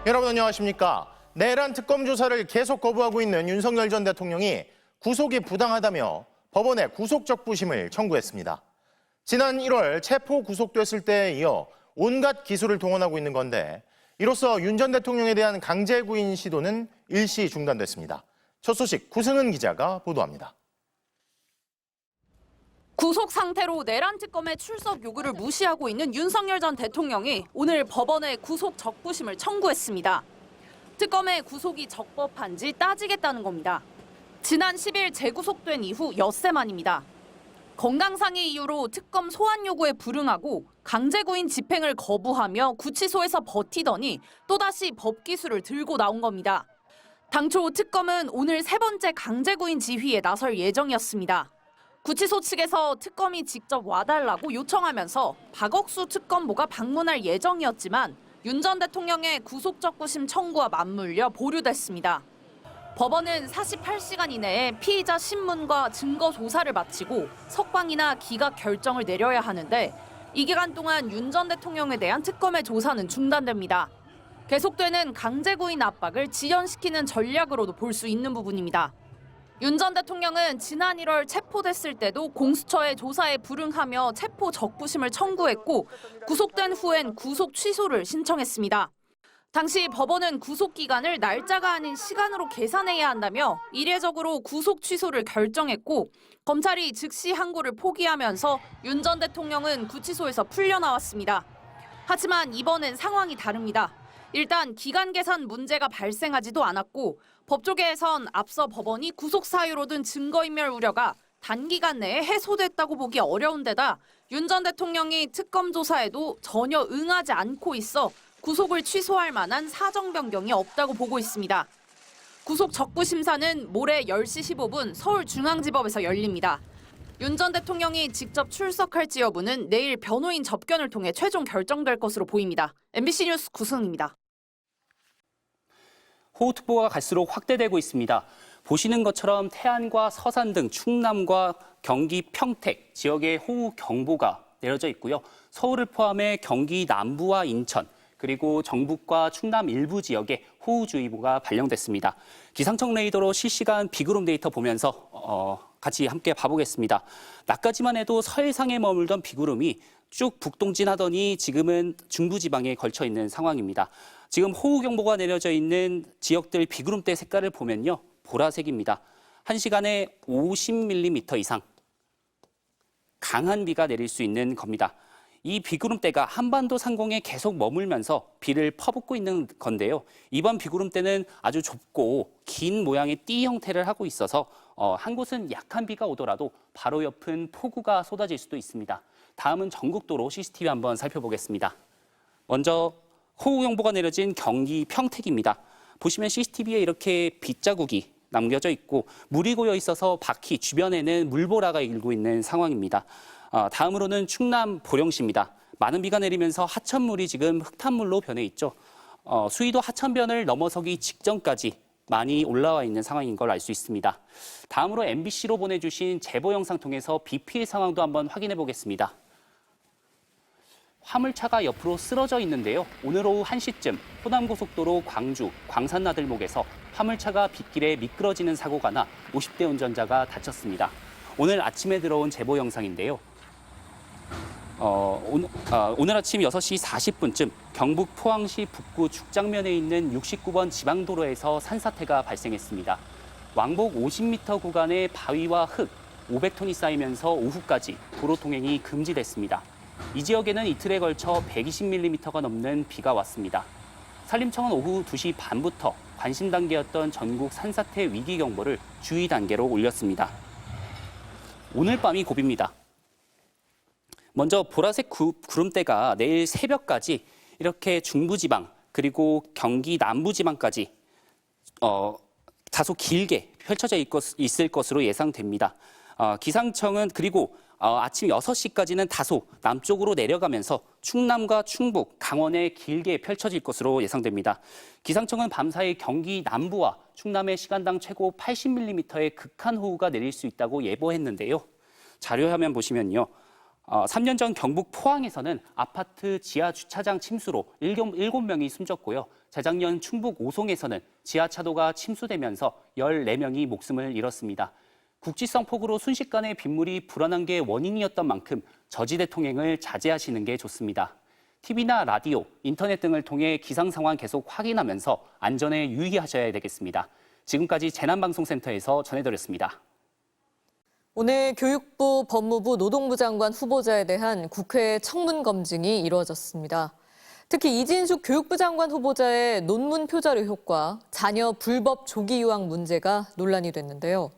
여러분 안녕하십니까? 내란 특검 조사를 계속 거부하고 있는 윤석열 전 대통령이 구속이 부당하다며 법원에 구속적부심을 청구했습니다. 지난 1월 체포 구속됐을 때에 이어 온갖 기술을 동원하고 있는 건데 이로써 윤 전 대통령에 대한 강제 구인 시도는 일시 중단됐습니다. 첫 소식 구승은 기자가 보도합니다. 구속 상태로 내란 특검의 출석 요구를 무시하고 있는 윤석열 전 대통령이 오늘 법원에 구속 적부심을 청구했습니다. 특검의 구속이 적법한지 따지겠다는 겁니다. 지난 10일 재구속된 이후 엿새 만입니다. 건강상의 이유로 특검 소환 요구에 불응하고 강제구인 집행을 거부하며 구치소에서 버티더니 또다시 법기술을 들고 나온 겁니다. 당초 특검은 오늘 세 번째 강제구인 지휘에 나설 예정이었습니다. 구치소 측에서 특검이 직접 와달라고 요청하면서 박억수 특검보가 방문할 예정이었지만 윤 전 대통령의 구속적부심 청구와 맞물려 보류됐습니다. 법원은 48시간 이내에 피의자 신문과 증거 조사를 마치고 석방이나 기각 결정을 내려야 하는데 이 기간 동안 윤 전 대통령에 대한 특검의 조사는 중단됩니다. 계속되는 강제구인 압박을 지연시키는 전략으로도 볼 수 있는 부분입니다. 윤 전 대통령은 지난 1월 체포됐을 때도 공수처의 조사에 불응하며 체포 적부심을 청구했고 구속된 후엔 구속 취소를 신청했습니다. 당시 법원은 구속 기간을 날짜가 아닌 시간으로 계산해야 한다며 이례적으로 구속 취소를 결정했고 검찰이 즉시 항고를 포기하면서 윤 전 대통령은 구치소에서 풀려나왔습니다. 하지만 이번엔 상황이 다릅니다. 일단 기간 계산 문제가 발생하지도 않았고 법조계에선 앞서 법원이 구속 사유로 든 증거인멸 우려가 단기간 내에 해소됐다고 보기 어려운 데다 윤 전 대통령이 특검 조사에도 전혀 응하지 않고 있어 구속을 취소할 만한 사정 변경이 없다고 보고 있습니다. 구속 적부 심사는 모레 10시 15분 서울중앙지법에서 열립니다. 윤 전 대통령이 직접 출석할지 여부는 내일 변호인 접견을 통해 최종 결정될 것으로 보입니다. MBC 뉴스 구승입니다. 호우특보가 갈수록 확대되고 있습니다. 보시는 것처럼 태안과 서산 등 충남과 경기 평택 지역에 호우경보가 내려져 있고요. 서울을 포함해 경기 남부와 인천, 그리고 경북과 충남 일부 지역에 호우주의보가 발령됐습니다. 기상청 레이더로 실시간 비구름 데이터 보면서 같이 함께 봐보겠습니다. 낮까지만 해도 서해상에 머물던 비구름이 쭉 북동진하더니 지금은 중부지방에 걸쳐 있는 상황입니다. 지금 호우경보가 내려져 있는 지역들 비구름대 색깔을 보면요. 보라색입니다. 1시간에 50mm 이상 강한 비가 내릴 수 있는 겁니다. 이 비구름대가 한반도 상공에 계속 머물면서 비를 퍼붓고 있는 건데요. 이번 비구름대는 아주 좁고 긴 모양의 띠 형태를 하고 있어서 한 곳은 약한 비가 오더라도 바로 옆은 폭우가 쏟아질 수도 있습니다. 다음은 전국도로 CCTV 한번 살펴보겠습니다. 먼저 호우경보가 내려진 경기 평택입니다. 보시면 CCTV에 이렇게 빗자국이 남겨져 있고 물이 고여 있어서 바퀴 주변에는 물보라가 일고 있는 상황입니다. 다음으로는 충남 보령시입니다. 많은 비가 내리면서 하천물이 지금 흙탕물로 변해 있죠. 수위도 하천변을 넘어서기 직전까지 많이 올라와 있는 상황인 걸 알 수 있습니다. 다음으로 MBC로 보내주신 제보 영상 통해서 비 피해 상황도 한번 확인해 보겠습니다. 화물차가 옆으로 쓰러져 있는데요. 오늘 오후 1시쯤 호남고속도로 광주 광산나들목에서 화물차가 빗길에 미끄러지는 사고가 나 50대 운전자가 다쳤습니다. 오늘 아침에 들어온 제보 영상인데요. 오늘 아침 6시 40분쯤 경북 포항시 북구 죽장면에 있는 69번 지방도로에서 산사태가 발생했습니다. 왕복 50m 구간의 바위와 흙 500톤이 쌓이면서 오후까지 도로 통행이 금지됐습니다. 이 지역에는 이틀에 걸쳐 120mm가 넘는 비가 왔습니다. 산림청은 오후 2시 반부터 관심 단계였던 전국 산사태 위기 경보를 주의 단계로 올렸습니다. 오늘 밤이 고비입니다. 먼저 보라색 구름대가 내일 새벽까지 이렇게 중부지방 그리고 경기 남부지방까지 다소 길게 펼쳐져 있을 것으로 예상됩니다. 기상청은 그리고 아침 6시까지는 다소 남쪽으로 내려가면서 충남과 충북, 강원에 길게 펼쳐질 것으로 예상됩니다. 기상청은 밤사이 경기 남부와 충남의 시간당 최고 80mm의 극한 호우가 내릴 수 있다고 예보했는데요. 자료화면 보시면요. 3년 전 경북 포항에서는 아파트 지하 주차장 침수로 7명이 숨졌고요. 재작년 충북 오송에서는 지하차도가 침수되면서 14명이 목숨을 잃었습니다. 국지성 폭우로 순식간에 빗물이 불어난 게 원인이었던 만큼 저지대 통행을 자제하시는 게 좋습니다. TV나 라디오, 인터넷 등을 통해 기상 상황 계속 확인하면서 안전에 유의하셔야 되겠습니다. 지금까지 재난방송센터에서 전해드렸습니다. 오늘 교육부, 법무부, 노동부 장관 후보자에 대한 국회 청문 검증이 이루어졌습니다. 특히 이진숙 교육부 장관 후보자의 논문 표절 의혹과 자녀 불법 조기 유학 문제가 논란이 됐는데요.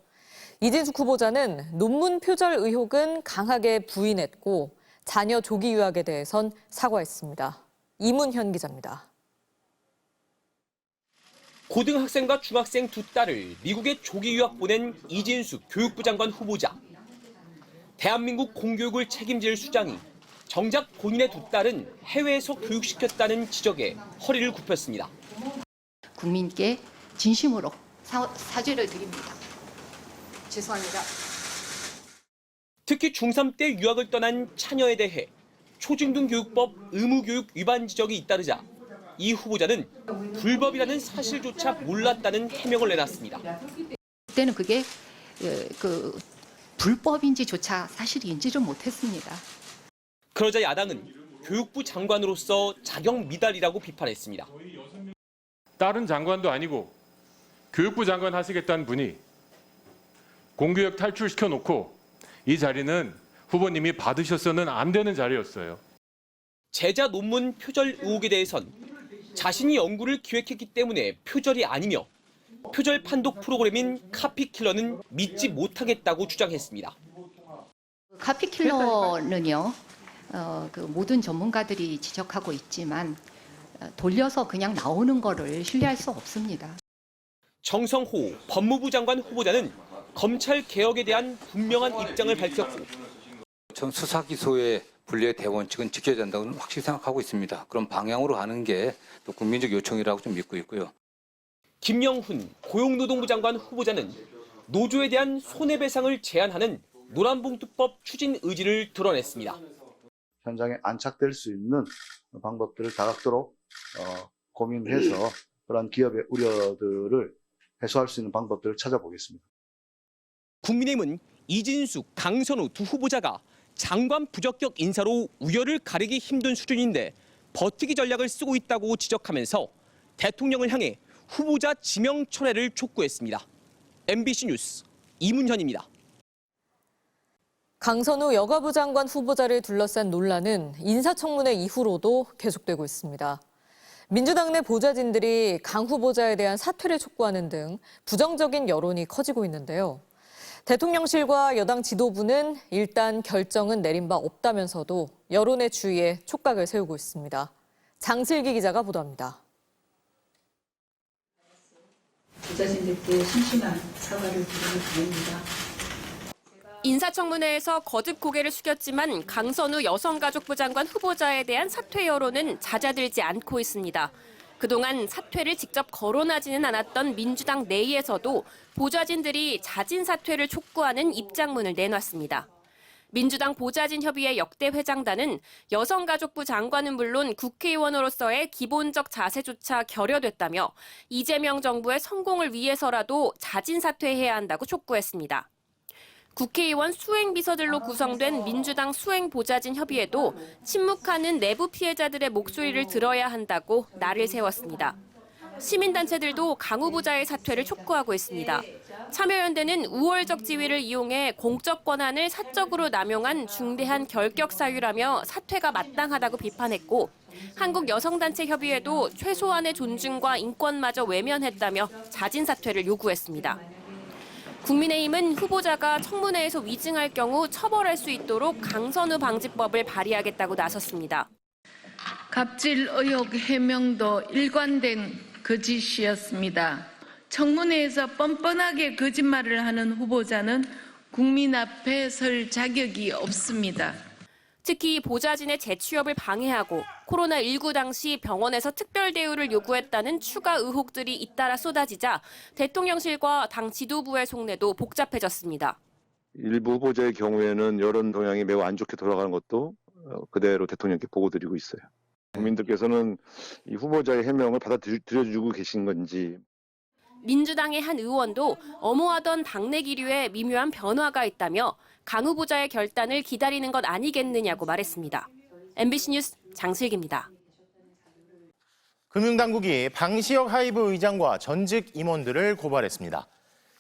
이진숙 후보자는 논문 표절 의혹은 강하게 부인했고 자녀 조기 유학에 대해선 사과했습니다. 이문현 기자입니다. 고등학생과 중학생 두 딸을 미국에 조기 유학 보낸 이진숙 교육부 장관 후보자. 대한민국 공교육을 책임질 수장이 정작 본인의 두 딸은 해외에서 교육시켰다는 지적에 허리를 굽혔습니다. 국민께 진심으로 사죄를 드립니다. 죄송합니다. 특히 중3 때 유학을 떠난 자녀에 대해 초중등교육법 의무교육 위반 지적이 잇따르자 이 후보자는 불법이라는 사실조차 몰랐다는 해명을 내놨습니다. 그때는 그게 불법인지조차 사실 인지를 못했습니다. 그러자 야당은 교육부 장관으로서 자격 미달이라고 비판했습니다. 다른 장관도 아니고 교육부 장관 하시겠다는 분이 공교육 탈출시켜 놓고 이 자리는 후보님이 받으셔서는 안 되는 자리였어요. 제자 논문 표절 의혹에 대해선 자신이 연구를 기획했기 때문에 표절이 아니며 표절 판독 프로그램인 카피킬러는 믿지 못하겠다고 주장했습니다. 카피킬러는요, 모든 전문가들이 지적하고 있지만 돌려서 그냥 나오는 거를 신뢰할 수 없습니다. 정성호 법무부 장관 후보자는 검찰 개혁에 대한 분명한 입장을 밝혔고 전 수사 기소의 분리의 대원칙은 지켜야 된다고는 확실히 생각하고 있습니다. 그런 방향으로 가는 게 또 국민적 요청이라고 좀 믿고 있고요. 김영훈 고용노동부 장관 후보자는 노조에 대한 손해배상을 제한하는 노란봉투법 추진 의지를 드러냈습니다. 현장에 안착될 수 있는 방법들을 다각도로 고민해서 그런 기업의 우려들을 해소할 수 있는 방법들을 찾아보겠습니다. 국민의힘은 이진숙, 강선우 두 후보자가 장관 부적격 인사로 우열을 가리기 힘든 수준인데 버티기 전략을 쓰고 있다고 지적하면서 대통령을 향해 후보자 지명 철회를 촉구했습니다. MBC 뉴스 이문현입니다. 강선우 여가부 장관 후보자를 둘러싼 논란은 인사청문회 이후로도 계속되고 있습니다. 민주당 내 보좌진들이 강 후보자에 대한 사퇴를 촉구하는 등 부정적인 여론이 커지고 있는데요. 대통령실과 여당 지도부는 일단 결정은 내린 바 없다면서도 여론의 주위에 촉각을 세우고 있습니다. 장슬기 기자가 보도합니다. 보좌진들께 심심한 사과를 드립니다. 인사청문회에서 거듭 고개를 숙였지만 강선우 여성가족부 장관 후보자에 대한 사퇴 여론은 잦아들지 않고 있습니다. 그동안 사퇴를 직접 거론하지는 않았던 민주당 내에서도 보좌진들이 자진 사퇴를 촉구하는 입장문을 내놨습니다. 민주당 보좌진협의회 역대 회장단은 여성가족부 장관은 물론 국회의원으로서의 기본적 자세조차 결여됐다며 이재명 정부의 성공을 위해서라도 자진 사퇴해야 한다고 촉구했습니다. 국회의원 수행비서들로 구성된 민주당 수행보좌진협의회도 침묵하는 내부 피해자들의 목소리를 들어야 한다고 날을 세웠습니다. 시민단체들도 강 후보자의 사퇴를 촉구하고 있습니다. 참여연대는 우월적 지위를 이용해 공적 권한을 사적으로 남용한 중대한 결격 사유라며 사퇴가 마땅하다고 비판했고 한국여성단체협의회도 최소한의 존중과 인권마저 외면했다며 자진 사퇴를 요구했습니다. 국민의힘은 후보자가 청문회에서 위증할 경우 처벌할 수 있도록 강선우 방지법을 발의하겠다고 나섰습니다. 갑질 의혹 해명도 일관된 거짓이었습니다. 청문회에서 뻔뻔하게 거짓말을 하는 후보자는 국민 앞에 설 자격이 없습니다. 특히 보좌진의 재취업을 방해하고 코로나19 당시 병원에서 특별 대우를 요구했다는 추가 의혹들이 잇따라 쏟아지자 대통령실과 당 지도부의 속내도 복잡해졌습니다. 일부 후보자의 경우에는 여론 동향이 매우 안 좋게 돌아가는 것도 그대로 대통령께 보고드리고 있어요. 국민들께서는 이 후보자의 해명을 받아들여주고 계신 건지. 민주당의 한 의원도 엄호하던 당내 기류에 미묘한 변화가 있다며 강 후보자의 결단을 기다리는 것 아니겠느냐고 말했습니다. MBC 뉴스 장슬기입니다. 금융당국이 방시혁 하이브 의장과 전직 임원들을 고발했습니다.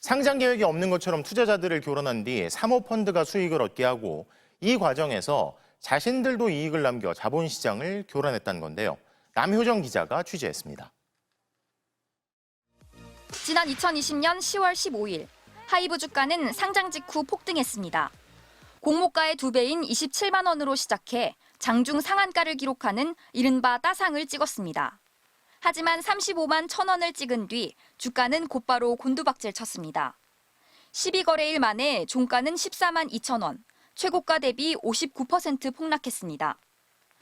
상장 계획이 없는 것처럼 투자자들을 교란한 뒤 사모펀드가 수익을 얻게 하고 이 과정에서 자신들도 이익을 남겨 자본시장을 교란했다는 건데요. 남효정 기자가 취재했습니다. 지난 2020년 10월 15일 하이브 주가는 상장 직후 폭등했습니다. 공모가의 2배인 27만 원으로 시작해 장중 상한가를 기록하는 이른바 따상을 찍었습니다. 하지만 35만 1,000원을 찍은 뒤 주가는 곧바로 곤두박질 쳤습니다. 12거래일 만에 종가는 14만 2,000원, 최고가 대비 59% 폭락했습니다.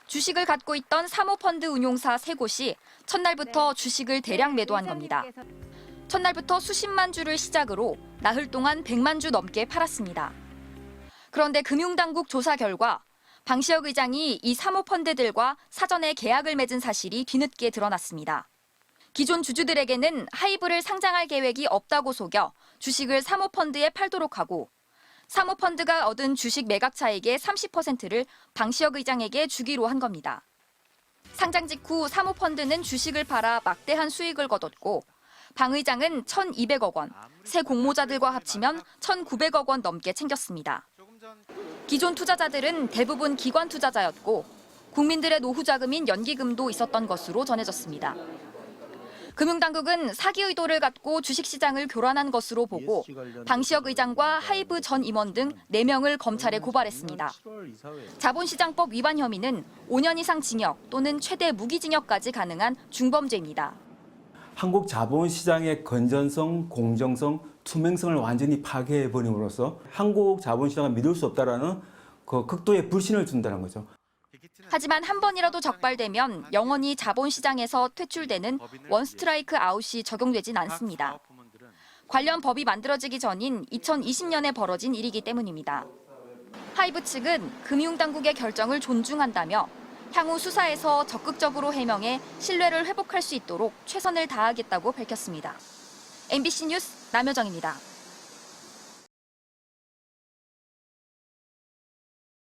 주식을 갖고 있던 사모펀드 운용사 3곳이 첫날부터 주식을 대량 매도한 겁니다. 첫날부터 수십만 주를 시작으로 나흘 동안 100만 주 넘게 팔았습니다. 그런데 금융당국 조사 결과 방시혁 의장이 이 사모펀드들과 사전에 계약을 맺은 사실이 뒤늦게 드러났습니다. 기존 주주들에게는 하이브를 상장할 계획이 없다고 속여 주식을 사모펀드에 팔도록 하고 사모펀드가 얻은 주식 매각 차익의 30%를 방시혁 의장에게 주기로 한 겁니다. 상장 직후 사모펀드는 주식을 팔아 막대한 수익을 거뒀고 방 의장은 1,200억 원, 새 공모자들과 합치면 1,900억 원 넘게 챙겼습니다. 기존 투자자들은 대부분 기관 투자자였고 국민들의 노후 자금인 연기금도 있었던 것으로 전해졌습니다. 금융당국은 사기 의도를 갖고 주식시장을 교란한 것으로 보고 방시혁 의장과 하이브 전 임원 등 4명을 검찰에 고발했습니다. 자본시장법 위반 혐의는 5년 이상 징역 또는 최대 무기징역까지 가능한 중범죄입니다. 한국 자본시장의 건전성, 공정성, 투명성을 완전히 파괴해버림으로써 한국 자본시장을 믿을 수 없다라는 그 극도의 불신을 준다는 거죠. 하지만 한 번이라도 적발되면 영원히 자본시장에서 퇴출되는 원스트라이크 아웃이 적용되진 않습니다. 관련 법이 만들어지기 전인 2020년에 벌어진 일이기 때문입니다. 하이브 측은 금융당국의 결정을 존중한다며 향후 수사에서 적극적으로 해명해 신뢰를 회복할 수 있도록 최선을 다하겠다고 밝혔습니다. MBC 뉴스 남효정입니다.